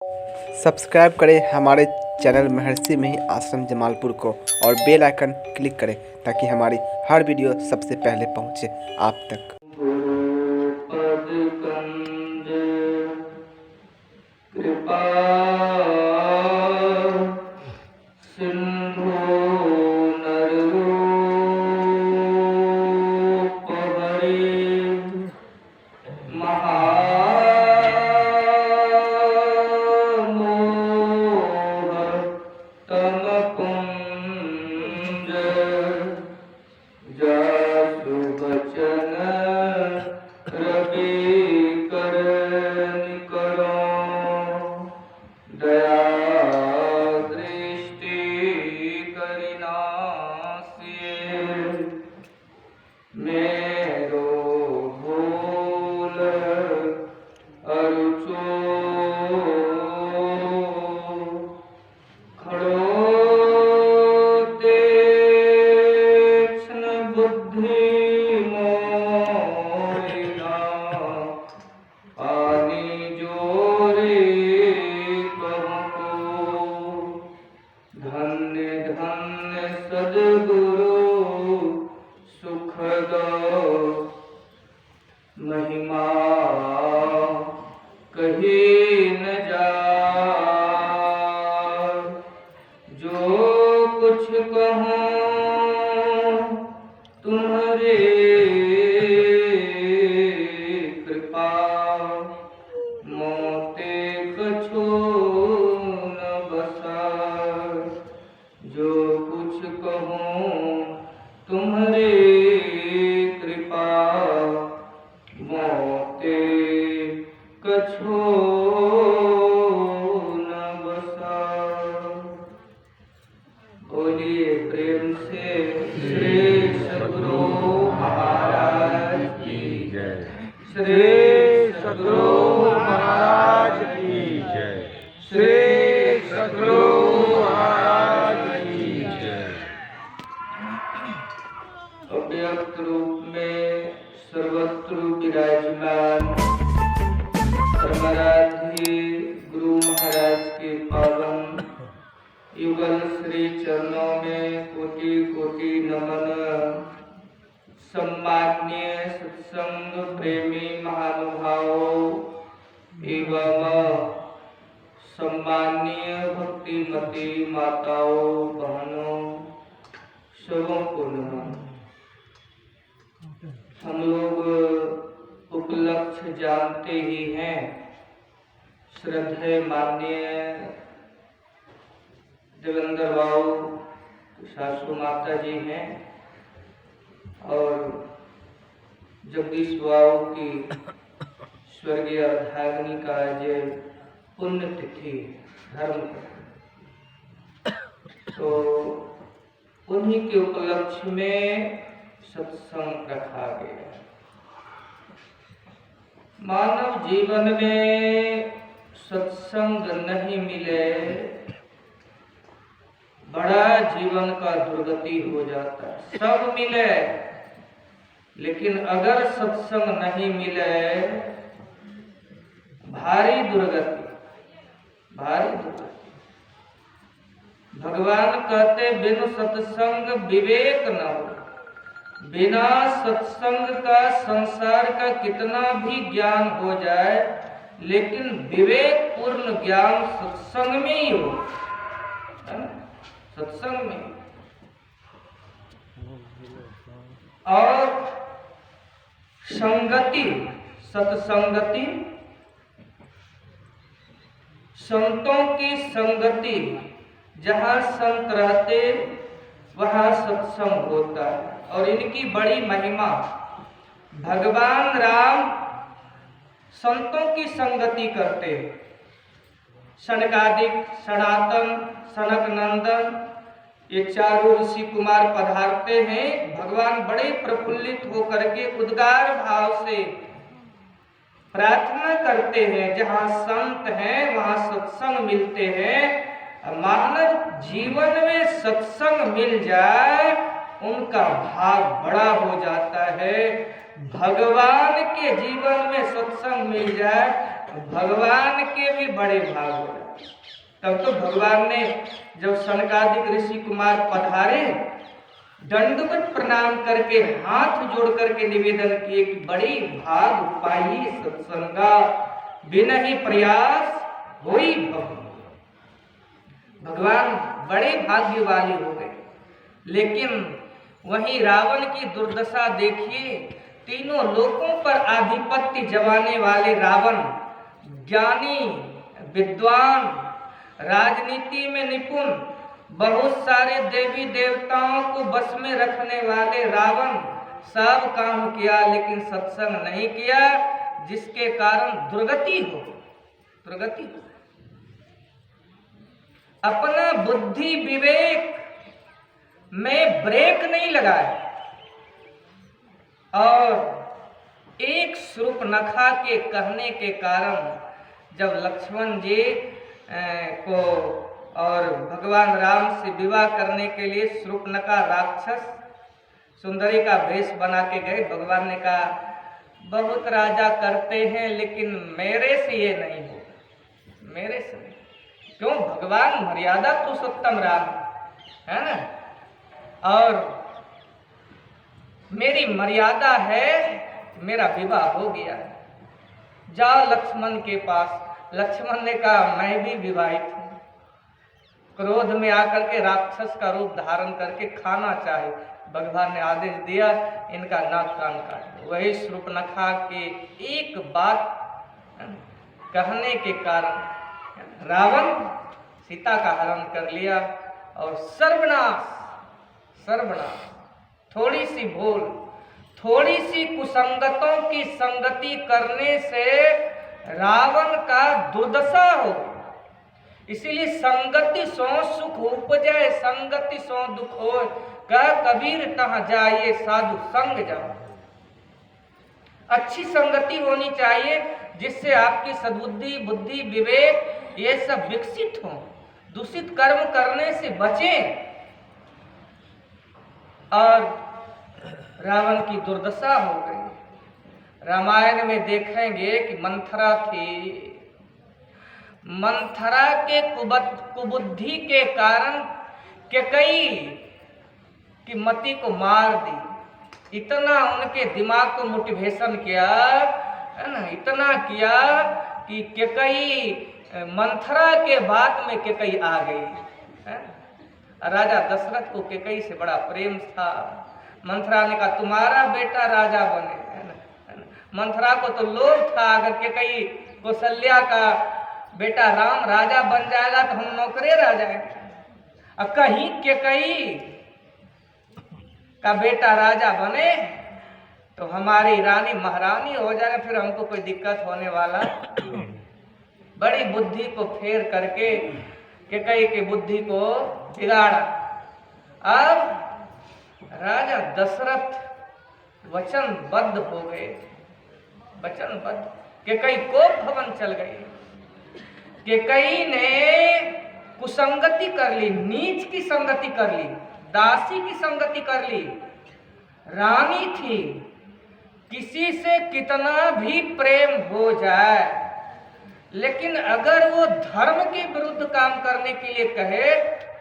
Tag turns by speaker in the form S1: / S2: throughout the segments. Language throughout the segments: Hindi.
S1: सब्सक्राइब करें हमारे चैनल महर्षि मही आश्रम जमालपुर को और बेल आइकन क्लिक करें ताकि हमारी हर वीडियो सबसे पहले पहुंचे आप तक।
S2: कृपा सिंधु नररूप हरि महामोह तम कुंज जासु बचन रवि कर निकरो दया दृष्टि करिनासिए मेरो भूल अरुचो खड़ो तीक्ष्ण बुद्धि मोरिना आनी जोरे कहको धन्य धन्य सद्गुरु सुख दो महिमा कही न जाए जो कुछ कहूँ तुम्हारे कृपा मोते कछु न बसाए जो कुछ कहूँ तुम्हारे कृपा मोते कछु न बसाए। बोलिए प्रेम से श्री सद्गुरु महाराज की जय। श्री सद्गुरु महाराज की जय। श्री सद्गुरु महाराज की जय। अव्यक्त रूप में सर्वत्र विराजमान परमाराध्य गुरु महाराज के पावन युगल श्री चरणों में कोटि कोटि नमन। सम्माननीय सत्संग प्रेमी महानुभावों एवं सम्माननीय भक्तिमती माताओं बहनों सबों को नमन। हम लोग उपलक्ष्य जानते ही हैं। श्रद्धेय माननीय देवेंद्र बाबू सासू माता जी हैं और जगदीश बाबू की स्वर्गीय अर्धाग्नि का आज पुण्यतिथि धर्म तो उन्हीं के उपलक्ष्य में सत्संग रखा गया। मानव जीवन में सत्संग नहीं मिले बड़ा जीवन का दुर्गति हो जाता है। सब मिले लेकिन अगर सत्संग नहीं मिले भारी दुर्गति, भारी दुर्गति। भगवान कहते बिनु सत्संग विवेक न हो। बिना सत्संग का संसार का कितना भी ज्ञान हो जाए लेकिन विवेक पूर्ण ज्ञान सत्संग में ही हो, सत्संग में। और संगति, सत्संगति, संतों की संगति, जहाँ संत रहते वहाँ सत्संग होता है। और इनकी बड़ी महिमा, भगवान राम संतों की संगति करते। सनकादिक, सनातन, सनक नंदन ये चारों ऋषि कुमार पधारते हैं। भगवान बड़े प्रफुल्लित होकर के उद्गार भाव से प्रार्थना करते हैं जहाँ संत हैं वहाँ सत्संग मिलते हैं। मानव जीवन में सत्संग मिल जाए उनका भाग बड़ा हो जाता है। भगवान के जीवन में सत्संग मिल जाए भगवान के भी बड़े भाग हो जाते। तब तो भगवान ने जब सनकादिक ऋषि कुमार पधारे, दंडवत प्रणाम करके हाथ जोड़ करके निवेदन किए कि बड़ी भाग पाई सत्संगा, बिना ही प्रयास होई भव। भगवान बड़े भाग्यवाली हो गए। लेकिन वहीं रावण की दुर्दशा देखिए, तीनों लोकों पर आधिपत्य जमाने वाले रावण, ज्ञानी, विद्वान, राजनीति में निपुण, बहुत सारे देवी देवताओं को बस में रखने वाले रावण सब काम किया लेकिन सत्संग नहीं किया, जिसके कारण दुर्गति हो। अपना बुद्धि विवेक में ब्रेक नहीं लगाया और एक शूर्पणखा के कहने के कारण जब लक्ष्मण जी को और भगवान राम से विवाह करने के लिए शूर्पणखा राक्षस सुंदरी का वेश बना के गए, भगवान ने कहा बहुत राजा करते हैं लेकिन मेरे से ये नहीं होगा, मेरे से नहीं। क्यों? भगवान मर्यादा पुरुषोत्तम राम है ना, और मेरी मर्यादा है, मेरा विवाह हो गया है, जाओ लक्ष्मण के पास। लक्ष्मण ने कहा मैं भी विवाहित हूँ। क्रोध में आकर के राक्षस का रूप धारण करके खाना चाहे, भगवान ने आदेश दिया इनका नाक कान काट दो। वही शूर्पणखा के एक बात कहने के कारण रावण सीता का हरण कर लिया और सर्वनाश। थोड़ी सी भूल, थोड़ी सी कुसंगतों की संगति करने से रावण का दुर्दशा हो। इसीलिए संगति सो सुख उपजय, संगति सो दुख हो, कह कबीर तहाँ जाइए साधु संग जाओ। अच्छी संगति होनी चाहिए जिससे आपकी सद्बुद्धि, बुद्धि, विवेक ये सब विकसित हो, दूषित कर्म करने से बचें। और रावण की दुर्दशा हो गई। रामायण में देखेंगे कि मंथरा थी, मंथरा के कुबुद्धि के कारण कैकेयी की मति को मार दी। इतना उनके दिमाग को मोटिवेशन किया है ना, इतना किया कि कैकेयी मंथरा के बात में कैकेयी आ गई है। राजा दशरथ को कैकेयी से बड़ा प्रेम था। मंथरा ने कहा तुम्हारा बेटा राजा बने, है ना। मंथरा को तो लोभ था अगर कैकेयी कौशल्या का बेटा राम राजा बन जाएगा तो हम नौकरे रह जाएंगे। अब कहीं कैकेयी का बेटा राजा बने तो हमारी रानी महारानी हो जाएगा, फिर हमको कोई दिक्कत होने वाला। बड़ी बुद्धि को फेर करके कैकेयी की बुद्धि को बिगाड़ा। अब राजा दशरथ वचनबद्ध हो गए, वचनबद्ध। कैकेयी को भवन चल गई। कैकेयी ने कुसंगति कर ली, नीच की संगति कर ली, दासी की संगति कर ली। रानी थी, किसी से कितना भी प्रेम हो जाए लेकिन अगर वो धर्म के विरुद्ध काम करने के लिए कहे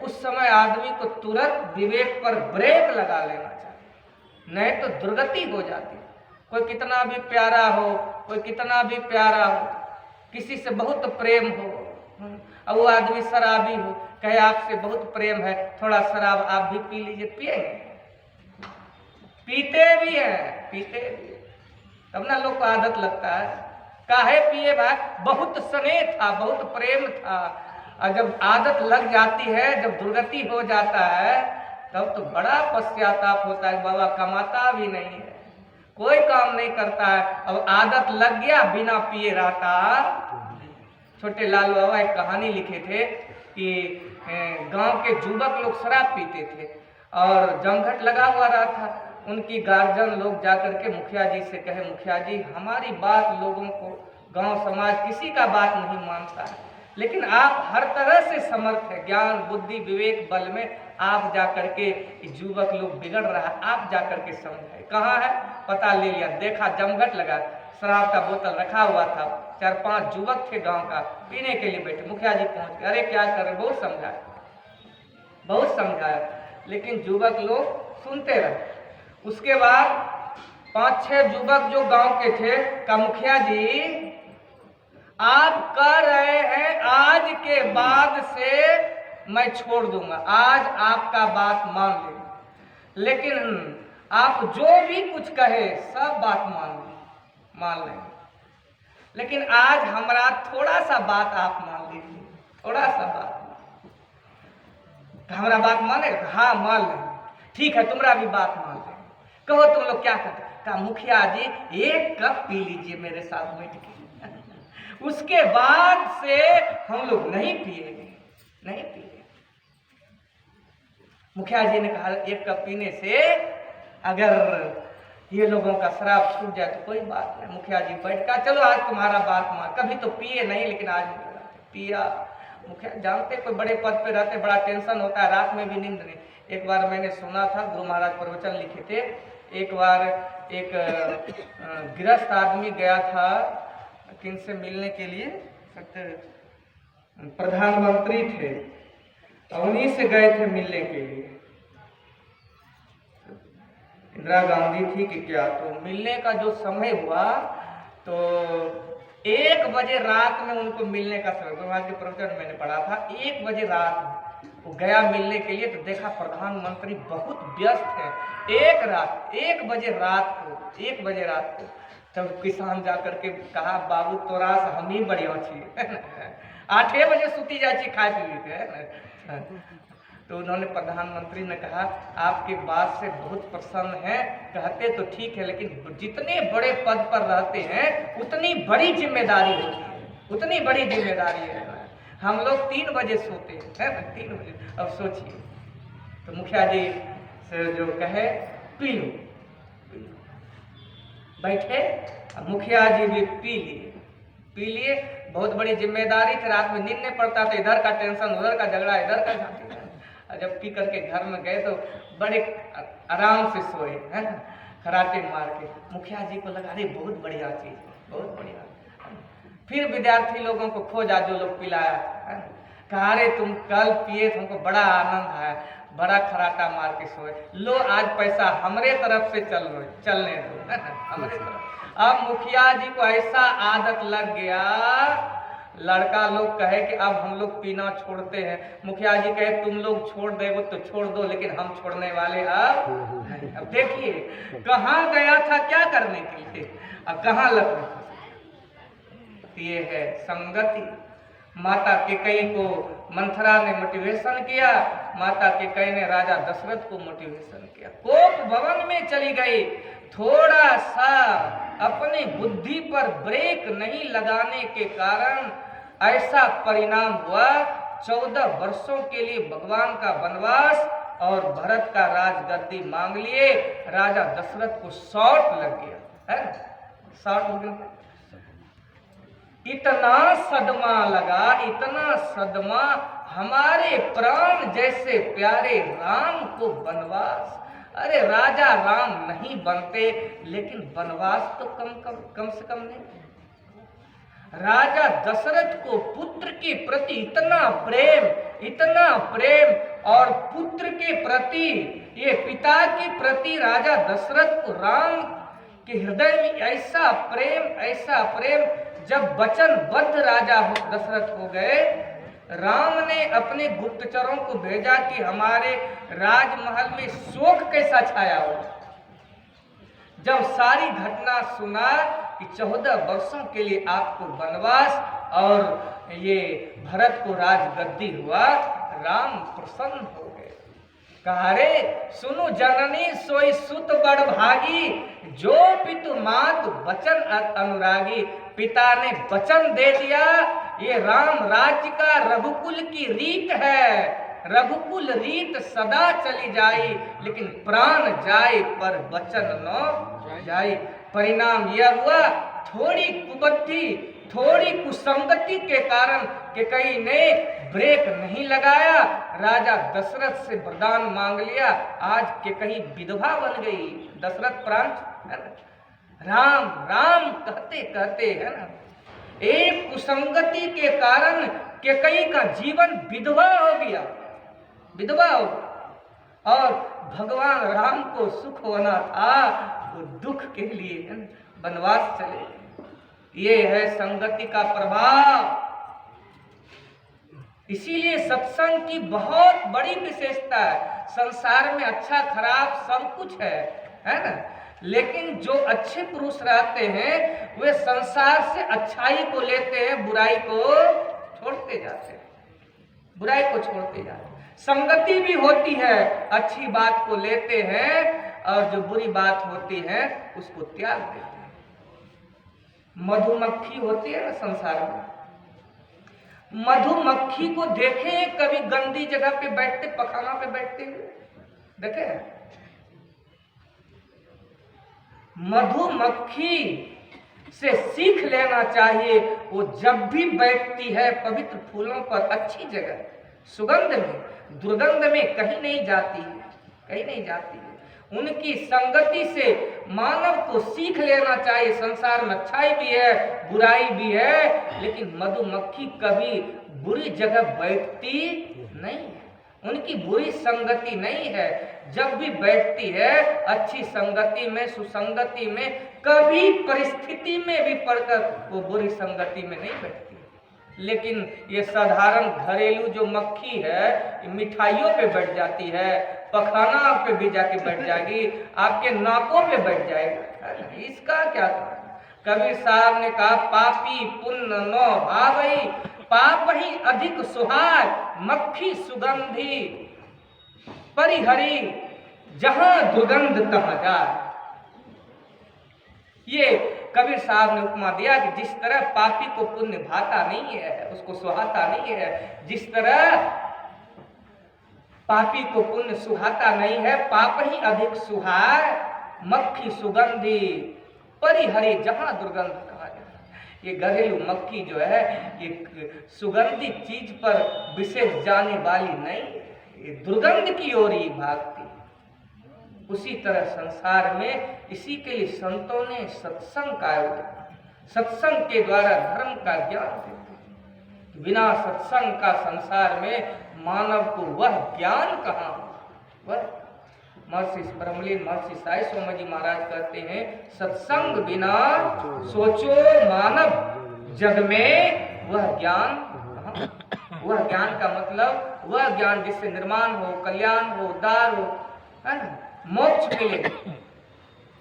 S2: उस समय आदमी को तुरंत विवेक पर ब्रेक लगा लेना चाहिए, नहीं तो दुर्गति हो जाती। कोई कितना भी प्यारा हो, कोई कितना भी प्यारा हो, किसी से बहुत प्रेम हो, अब वो आदमी शराबी हो, कहे आपसे बहुत प्रेम है, थोड़ा शराब आप भी पी लीजिए, पिएंगे? पीते भी हैं, पीते भी, तब ना लोग को आदत लगता है। काहे पिए भाई? बहुत स्नेह था, बहुत प्रेम था, और जब आदत लग जाती है, जब दुर्गति हो जाता है तब तो बड़ा पश्चाताप होता है। बाबा कमाता भी नहीं है, कोई काम नहीं करता है, अब आदत लग गया, बिना पिए रहता। छोटे लाल बाबा एक कहानी लिखे थे कि गांव के युवक लोग शराब पीते थे और जमघट लगा हुआ रहा था। उनकी गार्जियन लोग जाकर के मुखिया जी से कहे, मुखिया जी हमारी बात लोगों को, गांव समाज किसी का बात नहीं मानता है, लेकिन आप हर तरह से समर्थ है, ज्ञान बुद्धि विवेक बल में आप जाकर के युवक लोग बिगड़ रहा है, आप जाकर के समझाए। कहाँ है? पता ले लिया, देखा जमघट लगा, शराब का बोतल रखा हुआ था, 4-5 युवक थे गांव का, पीने के लिए बैठे। मुखिया जी पहुंच गए, अरे क्या कर रहे, बहुत समझाया, लेकिन युवक लोग सुनते रहे। उसके बाद 5-6 युवक जो गांव के थे, कहा मुखिया जी आप कह रहे हैं आज के बाद से मैं छोड़ दूंगा, आज आपका बात मान लेंगे, लेकिन आप जो भी कुछ कहे सब बात मान लेंगे, लेकिन आज हमारा थोड़ा सा बात आप मान लीजिए, थोड़ा सा बात हमारा बात माने। हाँ मान लेंगे, ठीक है तुम्हारा भी बात मान लेंगे। कहो तुम लोग क्या करते? कहा मुखिया जी 1 कप पी लीजिए मेरे साथ बैठ के, उसके बाद से हम लोग नहीं पिएंगे। मुखिया जी ने कहा 1 कप पीने से अगर ये लोगों का शराब छूट जाए तो कोई बात नहीं। मुखिया जी बैठ का चलो आज तुम्हारा बात मान, कभी तो पिए नहीं लेकिन आज पिया। मुखिया जानते कोई बड़े पद पे रहते, बड़ा टेंशन होता है, रात में भी नींद नहीं। एक बार मैंने सुना था, गुरु महाराज प्रवचन लिखे थे, एक बार एक गृहस्थ आदमी गया था किनसे मिलने के लिए, प्रधानमंत्री थे, उन्हीं से गए थे मिलने के लिए, इंदिरा गांधी थी कि क्या। तो मिलने का जो समय हुआ तो 1 बजे रात में उनको मिलने का समय, गुरु महाराज के प्रवचन मैंने पढ़ा था, 1 बजे रात वो गया मिलने के लिए, तो देखा प्रधानमंत्री बहुत व्यस्त है। 1 बजे रात को तब किसान जाकर के कहा बाबू तोरा से हम ही बढ़िया छे 8 बजे सुती जाए खाए पी के। तो उन्होंने प्रधानमंत्री ने कहा आपके बात से बहुत प्रसन्न है, कहते तो ठीक है, लेकिन जितने बड़े पद पर रहते हैं उतनी बड़ी जिम्मेदारी होती है, उतनी बड़ी जिम्मेदारी है। हम लोग 3 बजे सोते हैं, 3 बजे। अब सोचिए, तो मुखिया जी से जो कहे पी लो, बैठे, मुखिया जी भी पी लिए। बहुत बड़ी जिम्मेदारी थी, रात में नींद नहीं पड़ता था, इधर का टेंशन, उधर का झगड़ा, इधर का झांसी। जब पी करके घर में गए तो बड़े आराम से सोए, है ना, खराटे मार के। मुखिया जी को लगा अरे बहुत बढ़िया चीज, बहुत बढ़िया। फिर विद्यार्थी लोगों को खोजा जो लोग पिलाया, कहा अरे तुम कल पिए, तुमको बड़ा आनंद आया, बड़ा खराटा मार के सोए, लो आज पैसा हमरे तरफ से चलने दो, है ना, हमरे तरफ। अब मुखिया जी को ऐसा आदत लग गया, लड़का लोग कहे कि अब हम लोग पीना छोड़ते हैं। मुखिया जी कहे तुम लोग छोड़ देगो तो छोड़ दो, लेकिन हम छोड़ने वाले अब देखिए कहाँ गया था क्या करने के लिए, अब कहाँ लग। ये है संगति। माता केकई को मंथरा ने मोटिवेशन किया, माता केकई ने राजा दशरथ को मोटिवेशन किया। कोप भवन में चली गई, थोड़ा सा अपनी बुद्धि पर ब्रेक नहीं लगाने के कारण ऐसा परिणाम हुआ, 14 वर्षों के लिए भगवान का वनवास और भरत का राजगद्दी मांग लिए। राजा दशरथ को शॉट लग गया, है ना, शॉट लग गया। इतना सदमा लगा, इतना सदमा, हमारे प्राण जैसे प्यारे राम को वनवास। अरे राजा राम नहीं बनते, लेकिन वनवास तो कम से कम नहीं। राजा दशरथ को पुत्र के प्रति इतना प्रेम और पुत्र के प्रति, ये पिता के प्रति राजा दशरथ को राम के हृदय में ऐसा प्रेम, जब वचनबद्ध राजा दशरथ हो गए, राम ने अपने गुप्तचरों को भेजा कि हमारे राजमहल में शोक कैसा छाया हो। जब सारी घटना सुना कि 14 वर्षों के लिए आपको वनवास और ये भरत को राजगद्दी हुआ, राम प्रसन्न हो गए। कहा रे सुनु जननी सोई सुत बड़ भागी, जो पितु मात वचन अनुरागी। पिता ने वचन दे दिया, ये राम राज्य का रघुकुल की रीत है, रघुकुल रीत सदा चली जाए, लेकिन प्राण जाए पर वचन न जाए। परिणाम यह हुआ, थोड़ी कुबुद्धि, थोड़ी कुसंगति के कारण केकई ने ब्रेक नहीं लगाया, राजा दशरथ से वरदान मांग लिया, आज केकई विधवा बन गई। दशरथ प्राण राम राम कहते कहते, है ना, एक कुसंगति के कारण कैकेयी का जीवन विधवा हो गया, विधवा हो गया। और भगवान राम को सुख होना था, वो दुख के लिए वनवास चले गए। ये है संगति का प्रभाव। इसीलिए सत्संग की बहुत बड़ी विशेषता है। संसार में अच्छा खराब सब कुछ है ना, लेकिन जो अच्छे पुरुष रहते हैं वे संसार से अच्छाई को लेते हैं, बुराई को छोड़ते जाते हैं, बुराई को छोड़ते जाते हैं। संगति भी होती है, अच्छी बात को लेते हैं और जो बुरी बात होती है उसको त्याग देते हैं। मधुमक्खी होती है ना संसार में, मधुमक्खी को देखे कभी गंदी जगह पे बैठते, पखाना पे बैठते हुए देखे? मधुमक्खी से सीख लेना चाहिए। वो जब भी बैठती है पवित्र फूलों पर, अच्छी जगह, सुगंध में, दुर्गंध में कहीं नहीं जाती है, कहीं नहीं जाती है। उनकी संगति से मानव को सीख लेना चाहिए। संसार में अच्छाई भी है, बुराई भी है, लेकिन मधुमक्खी कभी बुरी जगह बैठती नहीं है, उनकी बुरी संगति नहीं है। जब भी बैठती है अच्छी संगति में, सुसंगति में, कभी परिस्थिति में भी पड़कर वो बुरी संगति में नहीं बैठती। लेकिन ये साधारण घरेलू जो मक्खी है, मिठाइयों पे बैठ जाती है, पखाना पे भी जाके बैठ जाएगी, आपके नाकों पे बैठ जाएगा। इसका क्या कारण? कबीर साहब ने कहा, पापी पुण्य नो भावई, पाप ही अधिक सुहाय, मक्खी सुगंधी परिहरी, जहां दुर्गंध तहां जाए। ये कबीर साहब ने उपमा दिया कि जिस तरह पापी को पुण्य भाता नहीं है, उसको सुहाता नहीं है, जिस तरह पापी को पुण्य सुहाता नहीं है, पाप ही अधिक सुहाय, मक्खी सुगंधी परिहरी, जहां दुर्गंध कहा जाए। ये घरेलू मक्खी जो है ये सुगंधित चीज पर विशेष जाने वाली नहीं, ये दुर्गंध की ओर ही भागती। उसी तरह संसार में इसी के लिए संतों ने सत्संग का आयोजन, सत्संग के द्वारा धर्म का ज्ञान देते। बिना सत्संग का संसार में मानव को वह ज्ञान कहाँ? वह महर्षि ब्रह्मलीन महर्षि साई सोम जी महाराज कहते हैं, सत्संग बिना सोचो मानव जग में वह ज्ञान कहाँ? वह ज्ञान का मतलब वह ज्ञान जिससे निर्माण हो, कल्याण हो, उद्धार हो, है ना, मोक्ष मिले,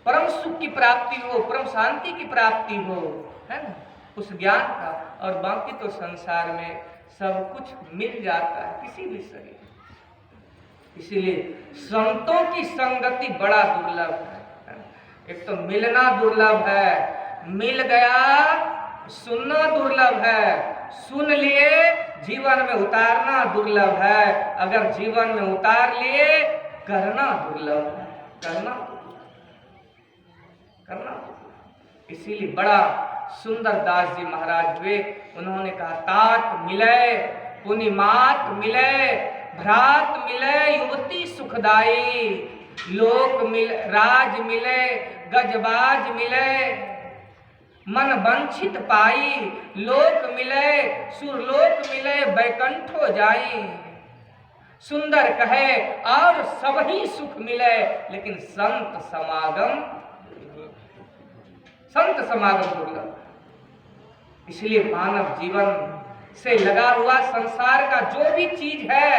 S2: परम सुख की प्राप्ति हो, परम शांति की प्राप्ति हो, है ना, उस ज्ञान का। और बाकी तो संसार में सब कुछ मिल जाता है किसी भी शरीर। इसीलिए संतों की संगति बड़ा दुर्लभ है। एक तो मिलना दुर्लभ है, मिल गया, सुनना दुर्लभ है, सुन लिए, जीवन में उतारना दुर्लभ है, अगर जीवन में उतार लिए करना दुर्लभ है, करना। इसीलिए बड़ा सुंदर दास जी महाराज हुए, उन्होंने कहा, तात मिले पुनिमात मिले, भ्रात मिले युवती सुखदाई, लोक मिले राज मिले, गजबाज मिले, मन वंचित पाई, लोक मिले सुरलोक मिले, बैकुंठो जाई। सुंदर कहे और सब ही सुख मिले, लेकिन संत समागम दुर्लभ। इसलिए मानव जीवन से लगा हुआ संसार का जो भी चीज है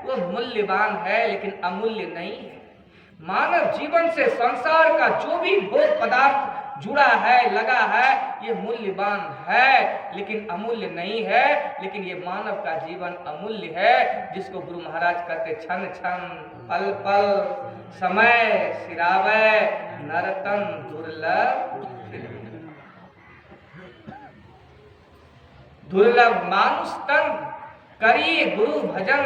S2: वो मूल्यवान है, लेकिन अमूल्य नहीं है। मानव जीवन से संसार का जो भी भोग पदार्थ जुड़ा है, लगा है, ये मूल्यवान है, लेकिन अमूल्य नहीं है। लेकिन ये मानव का जीवन अमूल्य है, जिसको गुरु महाराज कहते, क्षण क्षण पल पल समय सिरावे, नरतन दुर्लभ दुर्लभ मानुष तन, करिए गुरु भजन,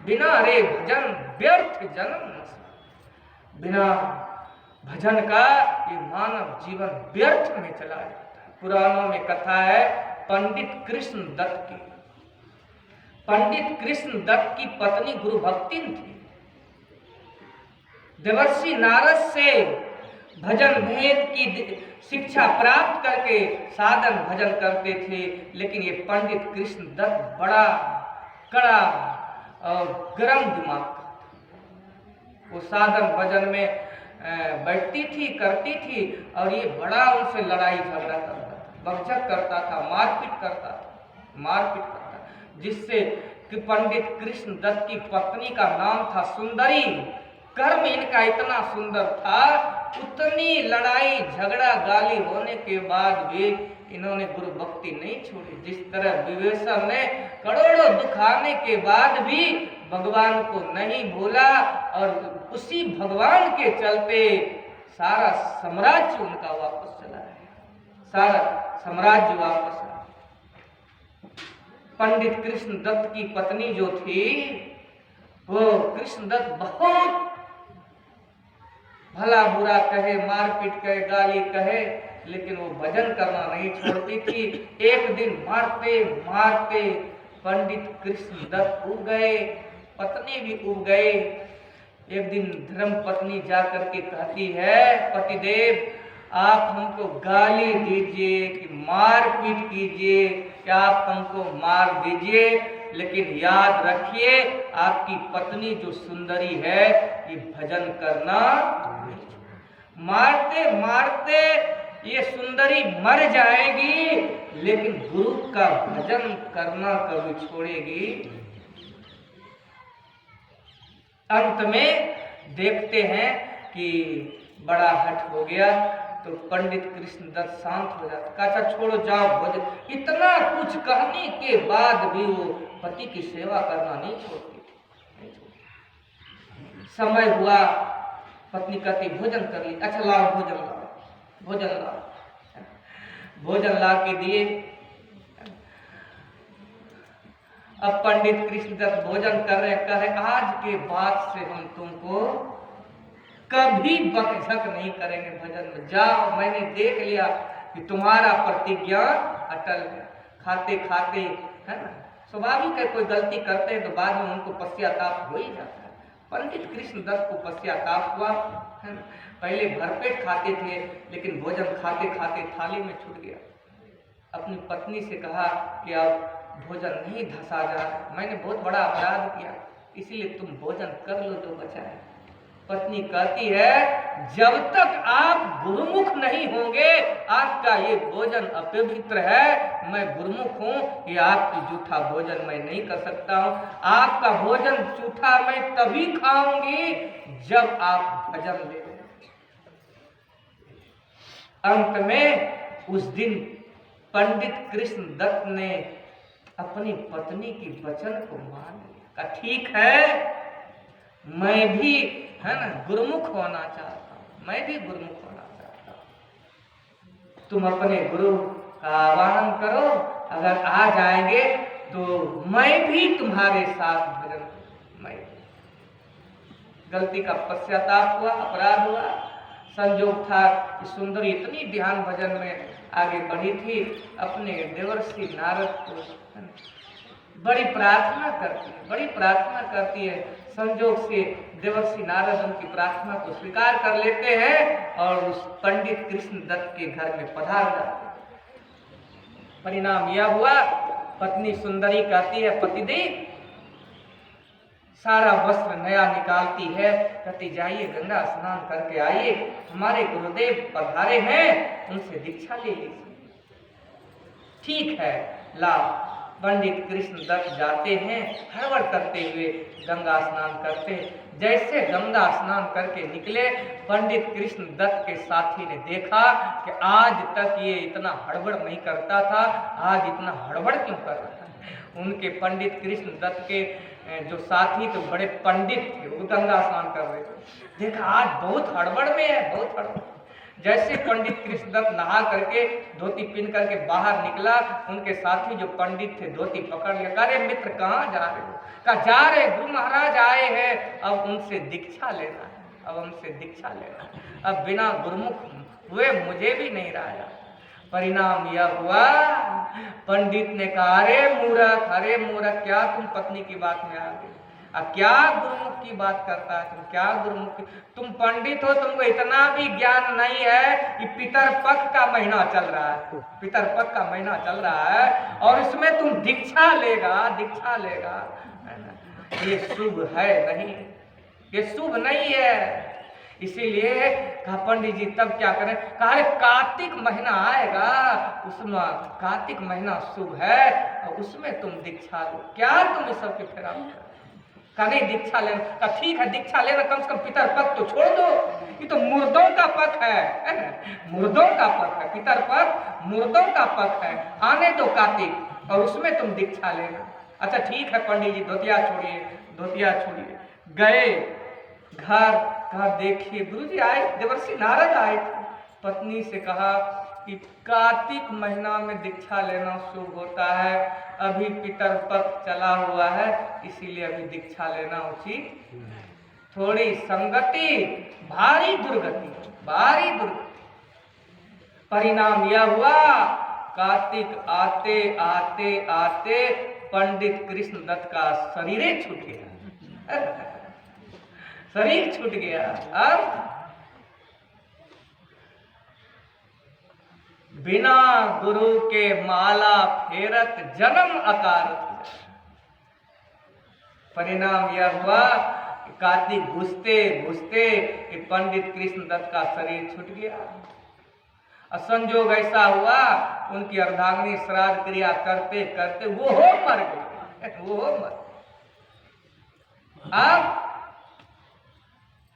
S2: बिना रे भजन व्यर्थ जन्म। बिना भजन का ये मानव जीवन व्यर्थ में चला जाता है। पुराणों में कथा है पंडित कृष्ण दत्त की। पंडित कृष्ण दत्त की पत्नी गुरु भक्तिन थी। देवर्षि नारद से भजन भेद की शिक्षा प्राप्त करके साधन भजन करते थे। लेकिन ये पंडित कृष्णदत्त बड़ा कड़ा और गर्म दिमाग का था। वो साधन भजन में बैठती थी, करती थी, और ये बड़ा उनसे लड़ाई झगड़ा करता था, बकझक करता था, मारपीट करता था, जिससे कि पंडित कृष्णदत्त की पत्नी का नाम था सुंदरी। कर्म इनका इतना सुंदर था, उतनी लड़ाई झगड़ा गाली होने के बाद भी इन्होंने गुरु भक्ति नहीं छोड़ी। जिस तरह विभीषण ने करोड़ों दुख आने के बाद भी भगवान को नहीं भूला, और उसी भगवान के चलते सारा साम्राज्य उनका वापस चला है, सारा साम्राज्य वापस आया। पंडित कृष्णदत्त की पत्नी जो थी, वो कृष्णदत्त बहुत भला बुरा कहे, मारपीट कहे, गाली कहे, लेकिन वो भजन करना नहीं छोड़ती थी। एक दिन मारते मारते पंडित कृष्णदत्त उब गए, पत्नी भी उब गए। एक दिन धर्म पत्नी जाकर के कहती है, पतिदेव आप हमको गाली दीजिए कि मारपीट कीजिए, कि आप हमको मार दीजिए, लेकिन याद रखिए आपकी पत्नी जो सुंदरी है ये भजन करना, मारते मारते ये सुंदरी मर जाएगी, लेकिन गुरु का भजन करना कभी छोड़ेगी। अंत में देखते हैं कि बड़ा हट हो गया, तो पंडित कृष्णदत्त शांत हो जाता, अच्छा छोड़ो जाओ भजन। इतना कुछ कहने के बाद भी वो पति की सेवा करना नहीं छोड़ती। समय हुआ, पत्नी कहती भोजन कर ली, अच्छा लाओ भोजन लाओ, भोजन लाओ। भोजन ला के दिए। अब पंडित कृष्णदत्त भोजन कर रहे, कहे आज के बाद से हम तुमको कभी बकझक नहीं करेंगे भजन में, जाओ मैंने देख लिया कि तुम्हारा प्रतिज्ञा अटल है। खाते खाते है ना, स्वाभाविक है कोई गलती करते हैं तो बाद में उनको पश्चाताप हो ही जाता है। पंडित कृष्णदत्त को पश्चाताप हुआ है ना। पहले भरपेट खाते थे, लेकिन भोजन खाते खाते थाली में छूट गया। अपनी पत्नी से कहा कि अब भोजन नहीं धंसा जा, मैंने बहुत बड़ा अपराध किया, इसीलिए तुम भोजन कर लो जो बचा है। पत्नी कहती है जब तक आप गुरुमुख नहीं होंगे आपका ये भोजन अपवित्र है। मैं गुरुमुख हूँ, ये आपकी जूठा भोजन मैं नहीं कर सकता हूँ। आपका भोजन जूठा मैं तभी खाऊंगी जब आप भजन ले। अंत में उस दिन पंडित कृष्णदत्त ने अपनी पत्नी की वचन को मान लिया, कहा ठीक है मैं भी है ना गुरुमुख होना चाहता हूँ, मैं भी गुरुमुख होना चाहता हूँ। तुम अपने गुरु का आह्वान करो, अगर आ जाएंगे तो मैं भी तुम्हारे साथ भजन करूँ। मैं गलती का पश्चाताप हुआ, अपराध हुआ। संयोग था कि सुंदरी इतनी ध्यान भजन में आगे बढ़ी थी, अपने देवर्षि नारद को बड़ी प्रार्थना करती है। संयोग से देवर्षि नारद उनकी प्रार्थना को स्वीकार कर लेते हैं और उस पंडित कृष्णदत्त के घर में पधार जाते हैं। परिणाम यह हुआ, पत्नी सुंदरी कहती है पतिदेव, सारा वस्त्र नया निकालती है, कहती जाइए गंगा स्नान करके आइए, हमारे गुरुदेव पधारे हैं, उनसे दीक्षा ले लीजिए। ठीक है, लाओ। पंडित कृष्णदत्त जाते हैं, हड़बड़ करते हुए गंगा स्नान करते। जैसे गंगा स्नान करके निकले, पंडित कृष्णदत्त के साथी ने देखा कि आज तक ये इतना हड़बड़ नहीं करता था, आज इतना हड़बड़ क्यों कर रहा है। उनके पंडित कृष्णदत्त के जो साथी तो बड़े पंडित थे, वो गंगा स्नान कर रहे थे। देखा आज बहुत हड़बड़ में है, बहुत हड़बड़। जैसे पंडित कृष्णदत्त नहा करके धोती पहन करके बाहर निकला, उनके साथी जो पंडित थे धोती पकड़ लिया, अरे मित्र कहाँ जा रहे हो। कहा जा रहे गुरु महाराज आए हैं, अब उनसे दीक्षा लेना है, अब हमसे दीक्षा लेना है, अब बिना गुरुमुख हुए मुझे भी नहीं रहा। परिणाम यह हुआ, पंडित ने कहा अरे मूर्ख क्या तुम पत्नी की बात में आ गए। अब क्या गुरुमुख की बात करता है तुम, क्या गुरुमुख तुम पंडित हो, तुमको इतना भी ज्ञान नहीं है कि पितर पक्ष का महीना चल रहा है, पितर पक्ष का महीना चल रहा है और इसमें तुम दीक्षा लेगा, दीक्षा लेगा, है ना? ये शुभ है नहीं, ये शुभ नहीं है। इसीलिए कहा पंडित जी तब क्या करें, कहा कार्तिक महीना आएगा, उसमें कार्तिक महीना शुभ है और उसमें तुम दीक्षा लो। क्या तुम इस सब के फेरा में का नहीं दीक्षा लेना, का ठीक है दीक्षा लेना, कम से कम पितर पक्ष तो छोड़ दो, ये तो मुर्दों का पक्ष है, मुर्दों का पक्ष है, पितर पक्ष मुर्दों का पक्ष है, आने दो कार्तिक और उसमें तुम दीक्षा लेना। अच्छा ठीक है पंडित जी धोतिया छोड़िए, धोतिया छोड़िए, गए घर, कहा देखिए गुरुजी आए, देवर्षि नारद आए, पत्नी से कहा कि कार्तिक महीना में दीक्षा लेना शुभ होता है, अभी पितर पक्ष चला हुआ है, इसीलिए अभी दीक्षा लेना उचित, थोड़ी संगति भारी दुर्गति, भारी दुर्गति। परिणाम यह हुआ कार्तिक आते आते आते पंडित कृष्ण दत्त का शरीर छूट गया, शरीर छूट गया। अब बिना गुरु के माला फेरत जन्म अकारत। परिणाम यह हुआ कि कार्तिक घुसते घुसते कि पंडित कृष्ण दत्त का शरीर छूट गया। संजोग ऐसा हुआ उनकी अर्धांगिनी श्राद्ध क्रिया करते करते वो हो मर गए, वो हो मर।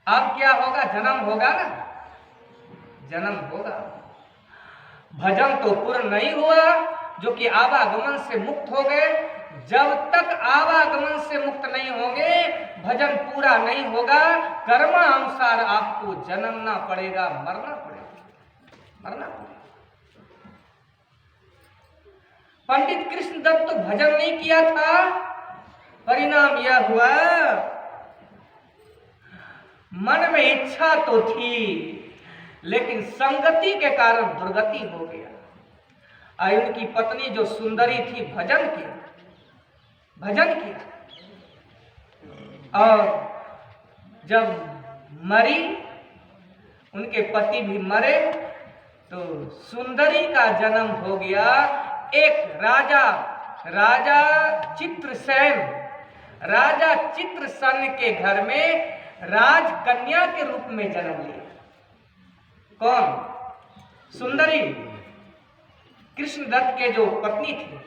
S2: अब क्या होगा, जन्म होगा ना, जन्म होगा। भजन तो पूर्ण नहीं हुआ, जो कि आवागमन से मुक्त हो गए। जब तक आवागमन से मुक्त नहीं होंगे भजन पूरा नहीं होगा, कर्मानुसार आपको जन्मना पड़ेगा, मरना पड़ेगा, मरना पड़ेगा। पंडित कृष्ण दत्त तो भजन नहीं किया था, परिणाम यह हुआ मन में इच्छा तो थी लेकिन संगति के कारण दुर्गति हो गया। उनकी पत्नी जो सुंदरी थी भजन किया, भजन किया और जब मरी, उनके पति भी मरे, तो सुंदरी का जन्म हो गया एक राजा, राजा चित्रसेन, राजा चित्रसेन के घर में राजकन्या के रूप में जन्म लिया। कौन? सुंदरी, कृष्ण दत्त के जो पत्नी थी,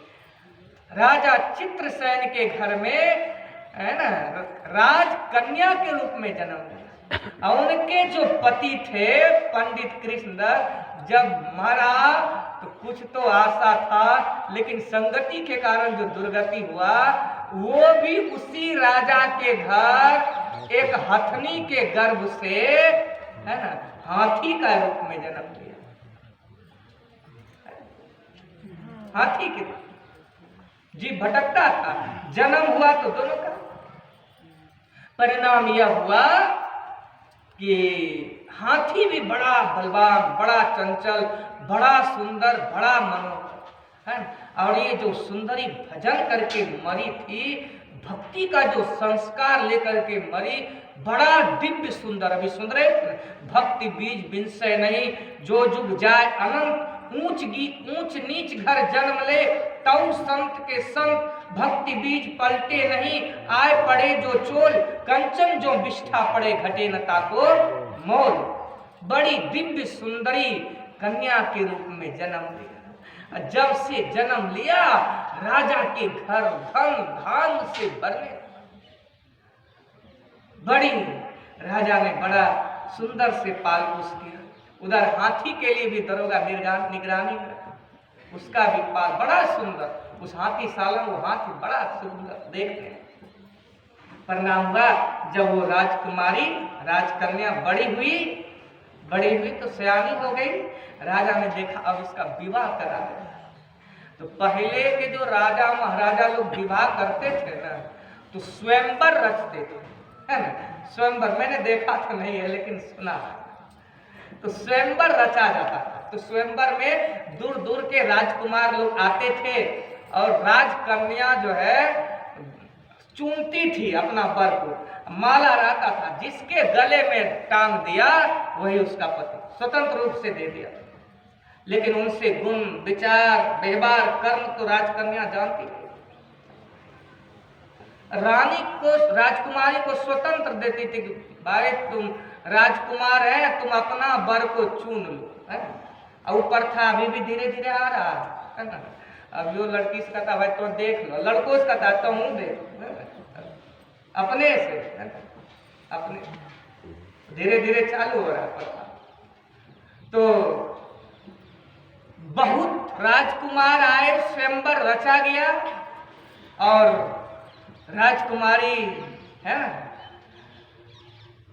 S2: राजा चित्रसेन के घर में, है ना, राजकन्या के रूप में जन्म लिया। और उनके जो पति थे पंडित कृष्ण दत्त, जब मरा तो कुछ तो आशा था, लेकिन संगति के कारण जो दुर्गति हुआ वो भी उसी राजा के घर एक हथनी के गर्भ से, है ना, हाथी का रूप में जन्म लिया, हाथी के जी भटकता था, जन्म हुआ तो दोनों का। परिणाम यह हुआ कि हाथी भी बड़ा बलवान, बड़ा चंचल, बड़ा सुंदर, बड़ा मनोहर है, और ये जो सुंदरी भजन करके मरी थी, भक्ति का जो संस्कार लेकर के मरी, बड़ा दिव्य सुंदर। अभी सुन रहे थे, भक्ति बीज बिनसे नहीं, जो जुग जाए अनंत, ऊंच नीच घर जन्म ले, तौ संत के संत, भक्ति बीज पलटे नहीं, आए पड़े जो चोल, कंचन जो बिष्ठा पड़े, घटे न ताको मोल। बड़ी दिव्य सुंदरी कन्या के रूप में जन्म लिया। जब से जन्म लिया राजा के घर धन धान से भरने, बड़ी राजा ने बड़ा सुंदर से पाल पोस किया। उधर हाथी के लिए भी दरोगा निगरानी रखा, उसका भी पाल बड़ा सुंदर, उस हाथी साला वो हाथी बड़ा सुंदर देखते हैं। परिणाम हुआ जब वो राजकुमारी राजकन्या बड़ी हुई तो सयानी हो गई। राजा ने देखा अब इसका विवाह करा दे। तो पहले के जो राजा महाराजा लोग विवाह करते थे ना, तो स्वयंवर रचते थे, है ना, स्वयंवर। मैंने देखा तो नहीं है लेकिन सुना, तो स्वयंवर रचा जाता था। तो स्वयंवर में दूर दूर के राजकुमार लोग आते थे और राजकन्या जो है चूमती थी अपना वर को, माला रहता था, जिसके गले में टांग दिया वही उसका पति, स्वतंत्र रूप से दे दिया। लेकिन उनसे गुण, विचार, व्यवहार, कर्म तो राजकन्या जानती थी। रानी को, राजकुमारी को स्वतंत्र देती थी कि भाई तुम राजकुमार है, तुम अपना वर को चुन लो, है? और ऊपर था, अभी भी धीरे धीरे आ रहा है ना। अब जो लड़की से कहता भाई तो देख लो, लड़कों से कहता तो मुंह देख, अपने से, है ना? अपने धीरे धीरे चालू हो रहा है। तो बहुत राजकुमार आए, स्वयंवर रचा गया और राजकुमारी है ना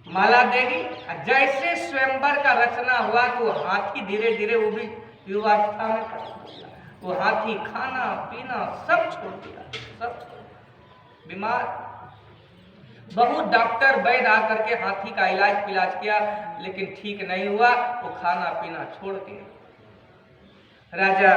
S2: माला देगी। जैसे स्वयंवर का रचना हुआ तो हाथी धीरे धीरे वो भी युवावस्था में था, वो हाथी खाना पीना सब छोड़ दिया, सब बीमार। बहुत डॉक्टर वैद्य आकर के हाथी का इलाज पिलाज किया, लेकिन ठीक नहीं हुआ, वो खाना पीना छोड़ दिया। राजा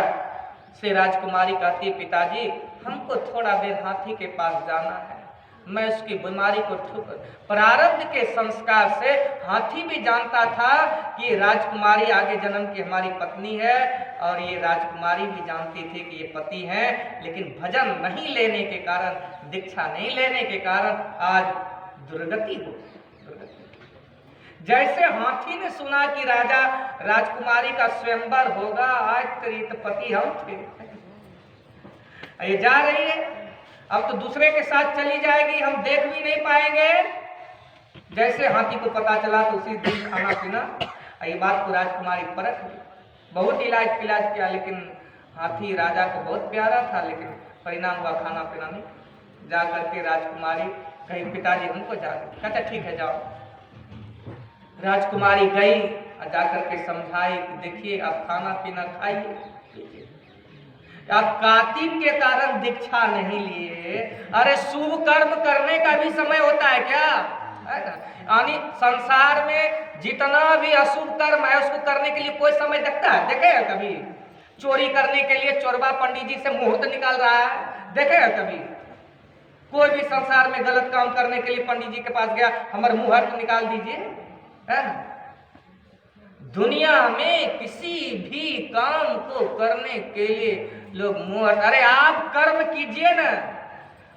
S2: से राजकुमारी कहती, पिताजी हमको थोड़ा देर हाथी के पास जाना है, मैं उसकी बीमारी को ठीक। प्रारब्ध के संस्कार से हाथी भी जानता था कि राजकुमारी आगे जन्म की हमारी पत्नी है, और ये राजकुमारी भी जानती थी कि ये पति है, लेकिन भजन नहीं लेने के कारण, दीक्षा नहीं लेने के कारण आज दुर्गति हो। जैसे हाथी ने सुना कि राजा राजकुमारी का स्वयंवर होगा, आज तेरी पति हम थे, ये जा रही है, अब तो दूसरे के साथ चली जाएगी, हम देख भी नहीं पाएंगे। जैसे हाथी को पता चला तो उसी दिन खाना पीना, ये बात को राजकुमारी परख ली। बहुत इलाज पिलाज किया, लेकिन हाथी राजा को बहुत प्यारा था, लेकिन परिणाम हुआ खाना पीना नहीं। जा करके राजकुमारी कही पिताजी हमको जा, कहता ठीक है जाओ। राजकुमारी गई और जाकर के समझाई कि देखिए आप खाना पीना खाइए, आप कार्तिक के कारण दीक्षा नहीं लिए, अरे शुभ कर्म करने का भी समय होता है क्या? यानी संसार में जितना भी अशुभ कर्म है उसको करने के लिए कोई समय देखता है? देखेगा कभी? चोरी करने के लिए चोरबा पंडित जी से मुहूर्त निकाल रहा है, देखेगा कभी? कोई भी संसार में गलत काम करने के लिए पंडित जी के पास गया, हमारा मुहूर्त निकाल दीजिए, है ना? दुनिया में किसी भी काम को करने के लिए लोग मुहूर्त, अरे आप कर्म कीजिए ना,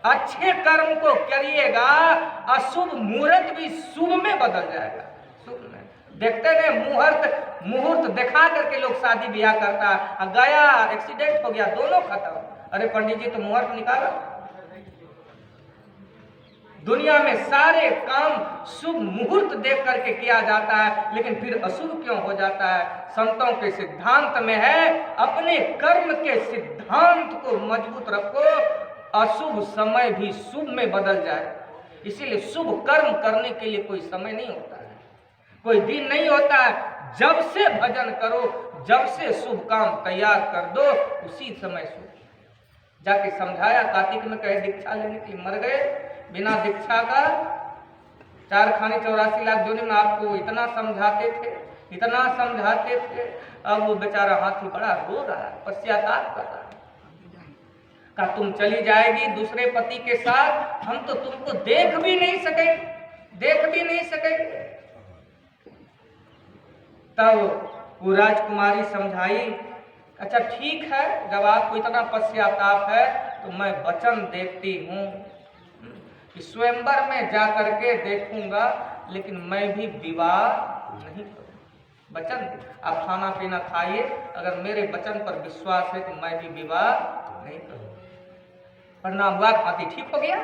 S2: अच्छे कर्म को करिएगा, अशुभ मुहूर्त भी शुभ में बदल जाएगा। शुभ में देखते हैं मुहूर्त दिखा करके लोग शादी ब्याह करता है, गया एक्सीडेंट हो गया, दोनों खत्म। अरे पंडित जी तो मुहूर्त निकाला। दुनिया में सारे काम शुभ मुहूर्त देख करके किया जाता है, लेकिन फिर अशुभ क्यों हो जाता है? संतों के सिद्धांत में है, अपने कर्म के सिद्धांत को मजबूत रखो, अशुभ समय भी शुभ में बदल जाए। इसीलिए शुभ कर्म करने के लिए कोई समय नहीं होता है, कोई दिन नहीं होता है। जब से भजन करो, जब से शुभ काम तैयार कर दो, उसी समय शुभ। जाके समझाया, कार्तिक में कहे दीक्षा लेने के लिए मर गए बिना दीक्षा का। 4 खाने 84 लाख जोनी में आपको इतना समझाते थे, इतना समझाते थे, अब वो बेचारा हाथी बड़ा रो रहा है, पश्चाताप कर रहा है। कहा तुम चली जाएगी दूसरे पति के साथ, हम तो तुमको देख भी नहीं सकेंगे, देख भी नहीं सकेंगे। तब वो राजकुमारी समझाई, अच्छा ठीक है, जब आपको इतना पश्चाताप है तो मैं वचन देती हूँ कि स्वयंवर में जा करके देखूंगा, लेकिन मैं भी विवाह नहीं करूँ। वचन आप खाना पीना खाइए, अगर मेरे वचन पर विश्वास है तो मैं भी विवाह नहीं करूँ। परिणाम हुआ, हाथी ठीक हो गया,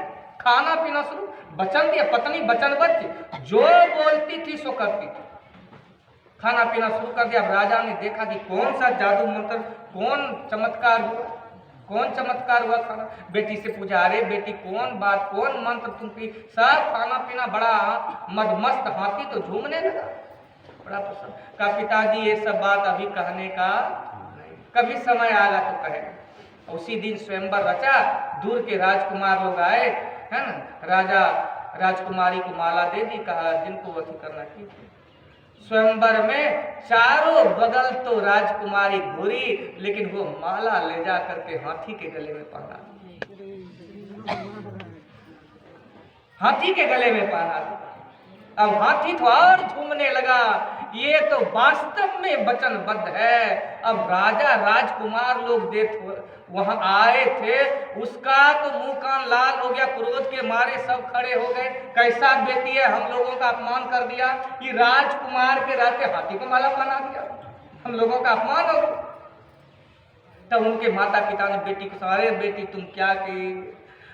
S2: खाना पीना शुरू, वचन दिया, पत्नी वचनबद्ध, जो बोलती थी सो करती थी, खाना पीना शुरू कर दिया। अब राजा ने देखा कि कौन सा जादू मंत्र, कौन चमत्कार हुआ, कौन चमत्कार हुआ। खाना बेटी से पूछा, अरे बेटी कौन बात, कौन मंत्र तुम की? सब खाना पीना, बड़ा मदमस्त हाथी तो झूमने लगा, बड़ा पसंद। का पिताजी ये सब बात अभी कहने का नहीं, कभी समय आएगा तो कहेगा। उसी दिन स्वयंवर रचा, दूर के राजकुमार लोग आए, है ना, राजा राजकुमारी को माला दे दी, कहा जिनको अति करना की। स्वयंवर में चारों बगल तो राजकुमारी घूरी, लेकिन वो माला ले जा करके हाथी के गले में पहना। हाथी के गले में पहना दिया। अब हाथी तो और झूमने लगा, ये तो वास्तव में वचनबद्ध है। अब राजा राजकुमार लोग देख वहां आए थे, उसका तो मुंह कान लाल हो गया, क्रोध के मारे सब खड़े हो गए। कैसा बेटी है, हम लोगों का अपमान कर दिया, कि राजकुमार के रहते हाथी को माला पहना दिया, हम लोगों का अपमान हो गया। तब उनके माता पिता ने बेटी को सवाल, बेटी तुम क्या की,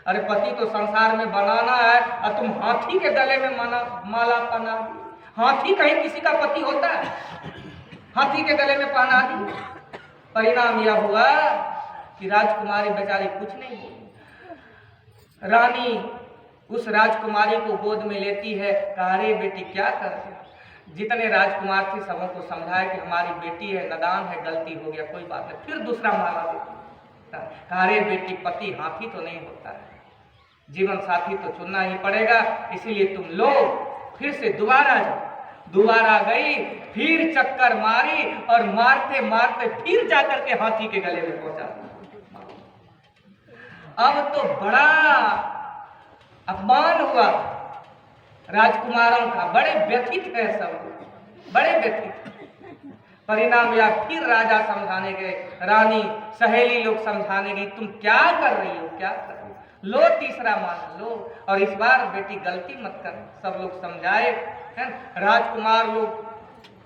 S2: अरे पति तो संसार में बनाना है और तुम हाथी के गले में माला पहना दी। हाथी कहीं किसी का पति होता है, हाथी के गले में पहना दी। परिणाम यह हुआ कि राजकुमारी बेचारी कुछ नहीं बोली। रानी उस राजकुमारी को गोद में लेती है, कहा रे बेटी क्या कर रहे हो। जितने राजकुमार थे सबों को समझाया कि हमारी बेटी है, नादान है, गलती हो गया, कोई बात नहीं। फिर दूसरा माला देती, कहा रे बेटी पति हाथी तो नहीं होता है, जीवन साथी तो चुनना ही पड़ेगा, इसीलिए तुम लो। फिर से दोबारा जाओ। दोबारा गई, फिर चक्कर मारी और मारते मारते फिर जाकर के हाथी के गले में पहुंचा। अब तो बड़ा अपमान हुआ राजकुमारों का, बड़े व्यथित है सब, बड़े व्यथित। परिणाम या फिर राजा समझाने गए, रानी सहेली लोग समझाने गई, तुम क्या कर रही हो, क्या कर रही हो, लो तीसरा मान लो, और इस बार बेटी गलती मत कर। सब लोग समझाए, है राजकुमार लोग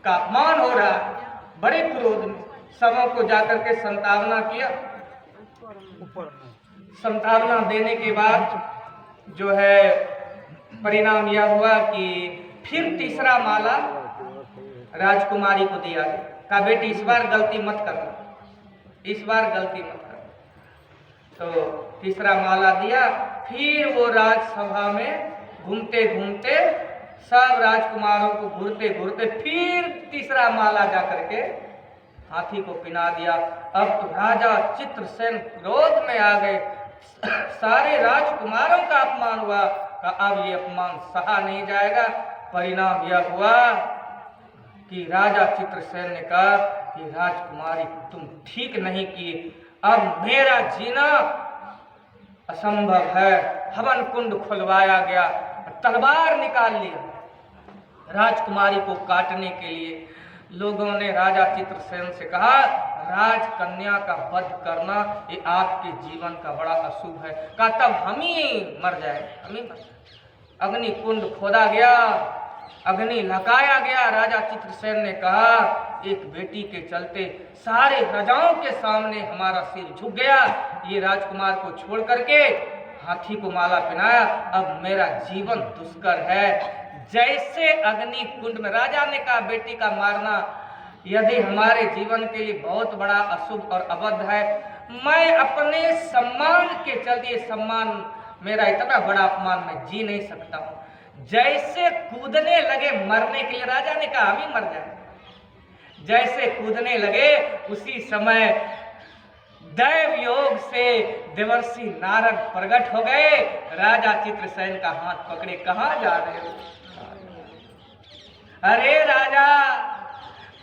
S2: का अपमान हो रहा है, बड़े क्रोध में सबों को जाकर के संतावना किया। संतावना देने के बाद जो है परिणाम यह हुआ कि फिर तीसरा माला राजकुमारी को दिया गया, कहा बेटी इस बार गलती मत करना, इस बार गलती मत करना। तो तीसरा माला दिया, फिर वो राजसभा में घूमते घूमते सब राजकुमारों को घूरते घूरते फिर तीसरा माला जाकर के हाथी को पिना दिया। अब तो राजा चित्रसेन क्रोध में आ गए, सारे राजकुमारों का अपमान हुआ, अब ये अपमान सहा नहीं जाएगा। परिणाम यह हुआ कि राजा चित्रसेन ने कहा कि राजकुमारी तुम ठीक नहीं की, अब मेरा जीना असंभव है। हवन कुंड खुलवाया गया, तलवार निकाल लिया राजकुमारी को काटने के लिए। लोगों ने राजा चित्रसेन से कहा राजकन्या का वध करना ये आपके जीवन का बड़ा अशुभ है, कहा तब हम ही मर जाए, हम ही मर जाए। अग्नि कुंड खोदा गया, अग्नि लगाया गया। राजा चित्रसेन ने कहा एक बेटी के चलते सारे प्रजाओं के सामने हमारा सिर झुक गया, ये राजकुमार को छोड़ करके हाथी को माला पहनाया, अब मेरा जीवन दुष्कर है। जैसे अग्नि कुंड में राजा ने कहा बेटी का मारना यदि हमारे जीवन के लिए बहुत बड़ा अशुभ और अबद्ध है, मैं अपने सम्मान के चलते, सम्मान मेरा इतना बड़ा अपमान मैं जी नहीं सकता हूँ। जैसे कूदने लगे मरने के लिए, राजा ने कहा हम ही मर जाए, जैसे कूदने लगे उसी समय दैव योग से देवर्षि नारद प्रकट हो गए। राजा चित्रसेन का हाथ पकड़े, कहाँ जा रहे हो? अरे राजा,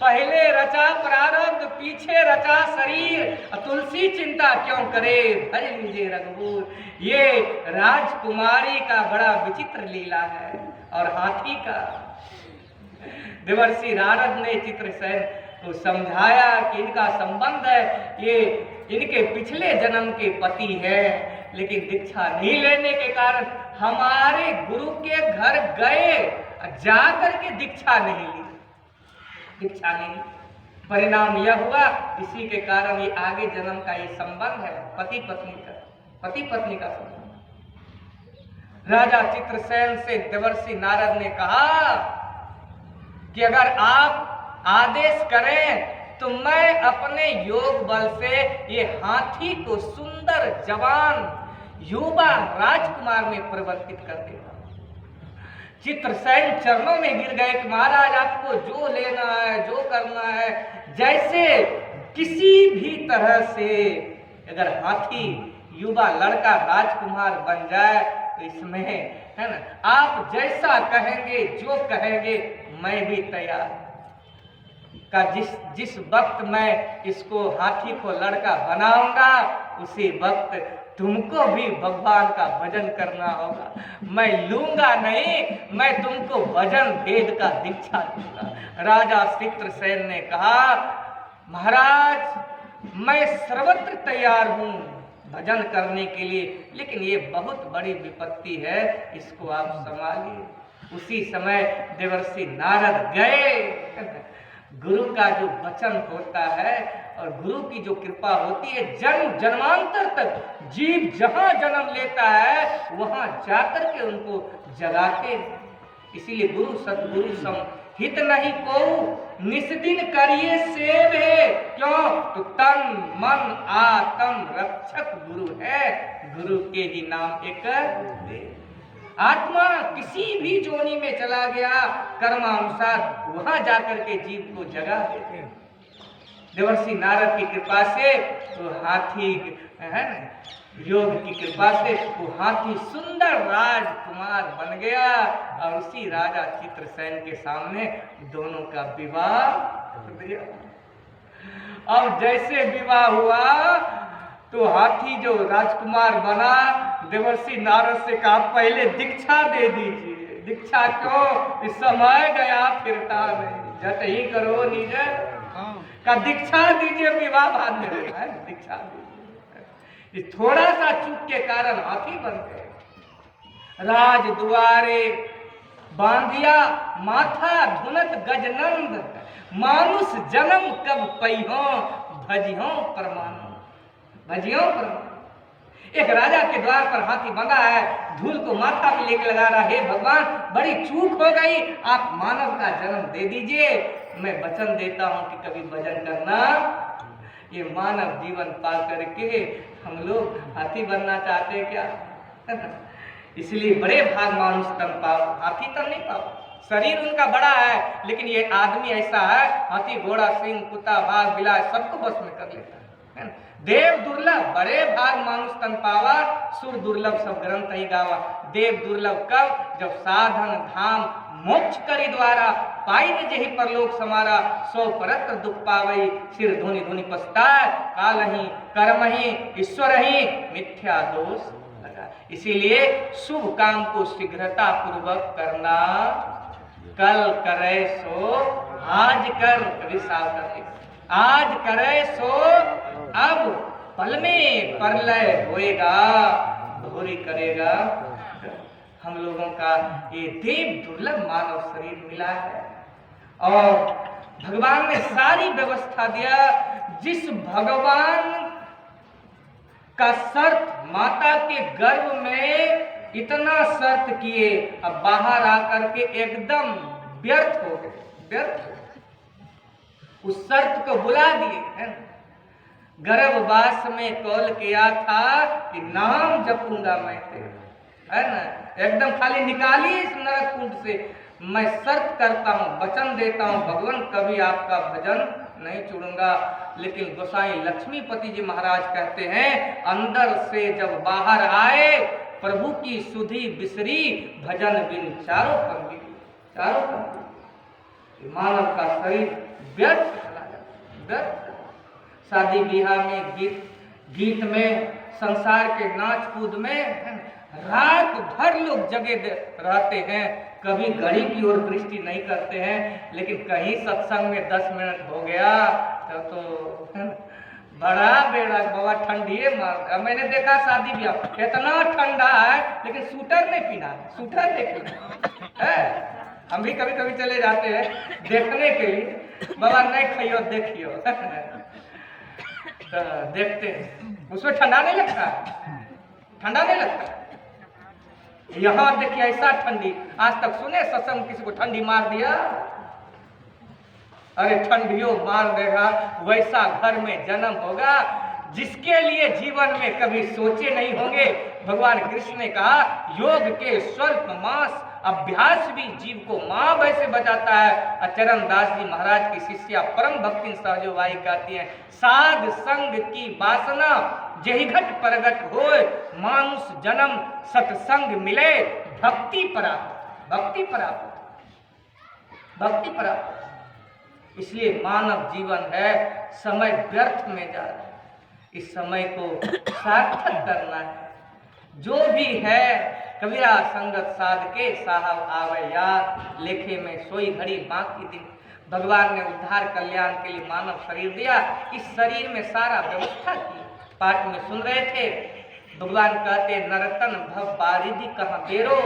S2: पहले रचा प्रारब्ध पीछे रचा शरीर, तुलसी चिंता क्यों करे, भज लीजिए रघुबीर। ये राजकुमारी का बड़ा विचित्र लीला है और हाथी का। देवर्षि नारद ने चित्रसेन को समझाया कि इनका संबंध है, ये इनके पिछले जन्म के पति है, लेकिन दीक्षा नहीं लेने के कारण हमारे गुरु के घर गए, जाकर के दीक्षा नहीं ली, दीक्षा नहीं। परिणाम यह हुआ, इसी के कारण ये आगे जन्म का ये संबंध है, पति पत्नी का, पति पत्नी का संबंध। राजा चित्रसेन से देवर्षि नारद ने कहा कि अगर आप आदेश करें तो मैं अपने योग बल से ये हाथी को सुंदर जवान युवा राजकुमार में परिवर्तित कर देता। चित्रसेन चरणों में गिर गए कि महाराज आपको जो लेना है, जो करना है, जैसे किसी भी तरह से अगर हाथी युवा लड़का राजकुमार बन जाए तो इसमें है ना, आप जैसा कहेंगे, जो कहेंगे मैं भी तैयार। का जिस वक्त मैं इसको हाथी को लड़का बनाऊंगा उसी वक्त तुमको भी भगवान का भजन करना होगा। मैं लूंगा नहीं, मैं तुमको भजन भेद का दीक्षा दूंगा। राजा चित्रसेन ने कहा, महाराज मैं सर्वत्र तैयार हूं भजन करने के लिए, लेकिन ये बहुत बड़ी विपत्ति है, इसको आप संभालिए। उसी समय देवर्षि नारद गए। गुरु का जो वचन होता है और गुरु की जो कृपा होती है, जन्म जन्मांतर तक जीव जहां जन्म लेता है वहां जाकर के उनको जगाते हैं। इसीलिए गुरु सतगुरु सम हित नहीं को निस्दिन करिए सेव है। क्यों? तो तन मन आत्म रक्षक गुरु है, गुरु के ही नाम एक देव। आत्मा किसी भी जोनी में चला गया कर्मानुसार, वहां जाकर के जीव को जगा देते हैं। देवर्षि नारद की कृपा से तो हाथी है ना, योग की कृपा से वो हाथी सुंदर राजकुमार बन गया और उसी राजा चित्रसेन के सामने दोनों का विवाह कर दिया। और जैसे विवाह हुआ तो हाथी जो राजकुमार बना, देवर्षि नारद से कहा पहले दीक्षा दे दीजिए। दीक्षा क्यों? इस समय गया फिरता नहीं, जट ही करो निज का दीक्षा दीजिए, विवाह बाद में है, दीक्षा दीजिए। इस थोड़ा सा चूक के कारण हाथी बन गए। राज दुआरे बांधिया माथा धुनत गजनंद, मानुष जन्म कब पैहो भजियो परमानंद। भजियो परमानंद। एक राजा के द्वार पर हाथी बंधा है, धूल को माथा पे लेकर लगा रहा, हे भगवान बड़ी चूक हो गई, आप मानव का जन्म दे दीजिए, मैं वचन देता हूं कि कभी भजन करना। ये मानव जीवन पा करके हम लोग हाथी बनना चाहते हैं क्या? इसलिए बड़े भाग मानुष तन पाओ, हाथी तन नहीं पाओ। शरीर उनका बड़ा है लेकिन ये आदमी ऐसा है, हाथी घोड़ा सिंह कुत्ता बाघ बिलाय सबको बस में कर लेता है ना? देव दुर्लभ बड़े भाग मानुष तन पावा, सुर दुर्लभ सब ग्रंथ ही गावा। देव दुर्लभ कब? जब साधन धाम मोक्ष करी द्वारा, पाई न जही परलोक समारा, सो परत्र दुख पावई, सिर धुनि धुनि पछताए, काल ही कर्म ही ईश्वर ही मिथ्या दोष लगा। इसीलिए शुभ काम को शीघ्रता पूर्वक करना, कल करे सो आज कर, कभी साव करते आज करे सो अब पल में प्रलय होएगा, भोरी करेगा। हम लोगों का ये देव दुर्लभ मानव शरीर मिला है और भगवान ने सारी व्यवस्था दिया। जिस भगवान का शर्त माता के गर्भ में इतना शर्त किए, अब बाहर आकर के एकदम व्यर्थ हो गए, व्यर्थ। उस शर्त को बुला दिए है ना। गर्भवास में कौल किया था कि नाम जपूंगा मैं तेरा, है ना, एकदम खाली निकाली इस नरक कुंड से। मैं शर्त करता हूँ, वचन देता हूँ भगवान कभी आपका भजन नहीं छोड़ूंगा। लेकिन गोसाई लक्ष्मीपति जी महाराज कहते हैं, अंदर से जब बाहर आए प्रभु की सुधि बिसरी, भजन बिन चारों पंगी, चारों पंगी। मानव का शरीर व्यर्थ चला जाता, व्यर्थ। शादी ब्याह में गीत में संसार के नाच कूद में रात भर लोग जगे रहते हैं, कभी घड़ी की ओर दृष्टि नहीं करते हैं। लेकिन कहीं सत्संग में 10 मिनट हो गया तो बड़ा बेड़ा बाबा ठंडी मार। मैंने देखा शादी ब्याह इतना ठंडा है लेकिन सूटर नहीं पीना, सूटर नहीं पीना है। हम भी कभी कभी चले जाते हैं देखने के लिए, बाबा नहीं खाइयो देखियो तो देखते हैं, उसमें ठंडा नहीं लगता, ठंडा नहीं लगता। यहाँ देखिए ऐसा ठंडी, आज तक सुने सत्संग किसी को ठंडी मार दिया? अरे ठंडियों मार देगा। वैसा घर में जन्म होगा जिसके लिए जीवन में कभी सोचे नहीं होंगे। भगवान कृष्ण ने कहा योग के स्वल्प मास अभ्यास भी जीव को मां वैसे बचाता है। चरण दास जी महाराज की शिष्या परम भक्ति सहजोबाई कहती है, साध संग की वासना जही घट प्रगट होए, मानुष जन्म सत्संग मिले, भक्ति प्राप्त, भक्ति प्राप्त, भक्ति प्राप्त। इसलिए मानव जीवन है समय व्यर्थ में जा रहा है। इस समय को सार्थक करना है। जो भी है कबीरा संगत साध के साहब आवे याद, लेखे में सोई घड़ी बाकी दिन। भगवान ने उद्धार कल्याण के लिए मानव शरीर दिया, इस शरीर में सारा व्यवस्था की। पाठ में सुन रहे थे, भगवान कहते नरतन भव बारिधि कहाँ बेरो,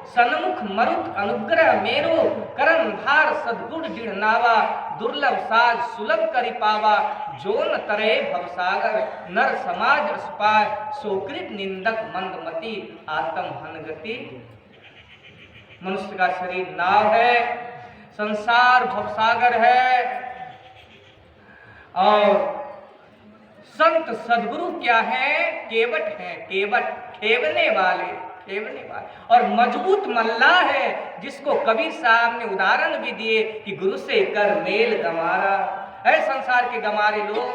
S2: सन्मुख मरुत अनुग्रह मेरो, करन भार सद्गुण दृढ़ नावा, दुर्लभ साज सुलभ करि पावा, जोन तरे भवसागर नर समाज अस्पाय, सोकृत निंदक मंदमति आत्म हनगति। मनुष्य का शरीर नाव है, संसार भवसागर है, और संत सदगुरु क्या है? केवट है, केवट खेवने वाले, खेवने वाले। और मजबूत मल्ला है, जिसको कबीर साहब ने उदाहरण भी दिए कि गुरु से कर मेल गमारा। है संसार के गमारे लोग,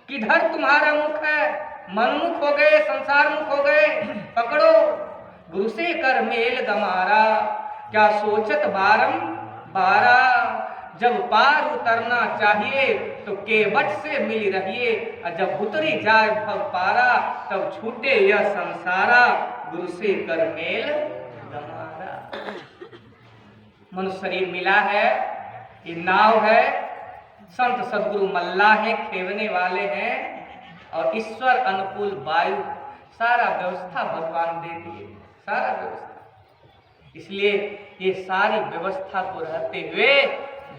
S2: किधर तुम्हारा मुख है? मनमुख हो गए, संसार मुख हो गए, पकड़ो गुरु से कर मेल गमारा। क्या सोचत बारम बारा, जब पार उतरना चाहिए तो केवट से मिल रहिए, और जब उतरी जाए भव पारा तब छूटे यह संसारा, गुरु से कर मेल गमारा। मनुष्य शरीर मिला है, ये नाव है, संत सदगुरु मल्ला है, खेवने वाले हैं, और ईश्वर अनुकूल वायु, सारा व्यवस्था भगवान दे दिए, सारा व्यवस्था। इसलिए ये सारी व्यवस्था को रहते हुए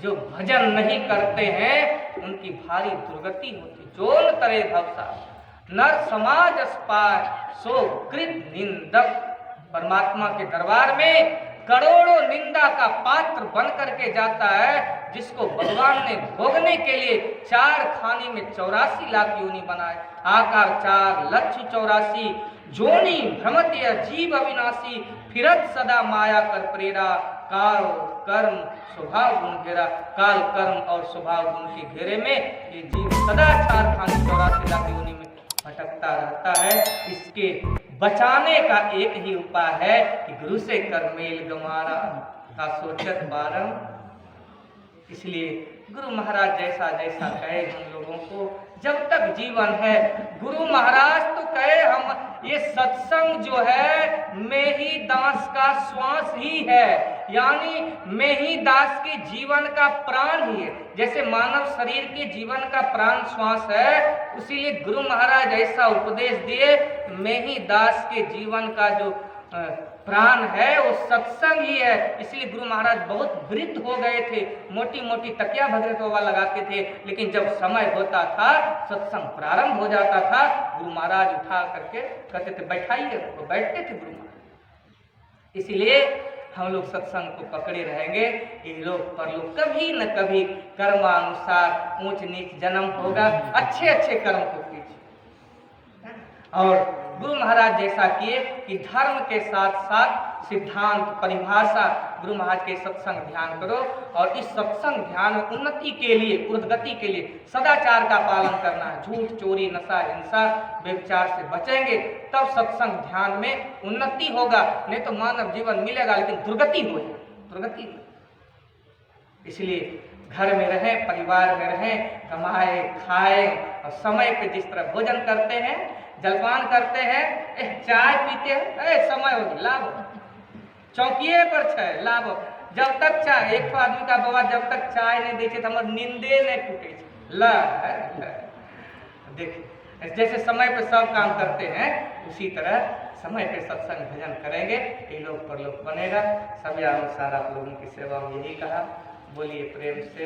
S2: जो भजन नहीं करते हैं उनकी भारी दुर्गति होती। जोन तरे भवसा नर समाज अस्पाय, सो कृत निंदक। परमात्मा के दरबार में करोड़ों निंदा का पात्र बन करके जाता है, जिसको भगवान ने भोगने के लिए 4 खानी में 84 लाख योनि बनाए। आकार 4 लक्ष्य 84, जोनी भ्रमत जीव अविनाशी, फिरत सदा माया कर प्रेरा, काल कर्म स्वभाव गुण घेरा। काल कर्म और स्वभाव गुण के घेरे में ये जीव सदा 4 खानी 84 लाख योनि में भटकता रहता है। इसके बचाने का एक ही उपाय है कि गुरु से कर मेल गमारा, का सोचत बारम। इसलिए गुरु महाराज जैसा जैसा कहे हम लोगों को, जब तक जीवन है, गुरु महाराज तो कहे हम ये सत्संग जो है मेही दास का श्वास ही है, यानी मेही दास के जीवन का प्राण ही है। जैसे मानव शरीर के जीवन का प्राण श्वास है, उसीलिए गुरु महाराज ऐसा उपदेश दिए, मेही दास के जीवन का जो प्राण है वो सत्संग ही है। इसलिए गुरु महाराज बहुत वृद्ध हो गए थे, मोटी मोटी तकिया भद्रतवा लगाते थे, लेकिन जब समय होता था, सत्संग प्रारंभ हो जाता था, गुरु महाराज उठा करके कहते थे बैठाइए, वो बैठते थे गुरु महाराज। इसलिए हम लोग सत्संग को पकड़े रहेंगे, ये लोग पर लोग कभी न कभी कर्मानुसार ऊंच नीच जन्म होगा, अच्छे अच्छे कर्म को कीजिए। और गुरु महाराज जैसा किए कि धर्म के साथ साथ सिद्धांत परिभाषा, गुरु महाराज के सत्संग ध्यान करो, और इस सत्संग ध्यान में उन्नति के लिए, उर्दगति के लिए सदाचार का पालन करना है। झूठ चोरी नशा हिंसा व्यभिचार से बचेंगे तब सत्संग ध्यान में उन्नति होगा, नहीं तो मानव जीवन मिलेगा लेकिन दुर्गति हो जाए, दुर्गति हो। इसलिए घर में रहें, परिवार में रहें, कमाए खाए, और समय पे जिस तरह भोजन करते हैं, जलपान करते हैं, चाय पीते हैं, समय हो गया लाभ, चौकिए पर छे लाभ। जब तक चाय, एक आदमी का बाबा जब तक चाय नहीं दे तो हमार नींदे नहीं टूटे ला। देखिए जैसे समय पे सब काम करते हैं, उसी तरह समय पे सत्संग भजन करेंगे, ये लोग पर लोग बनेगा। सभी अनुसार आप लोगों की सेवा में यही कहा। बोलिए प्रेम से।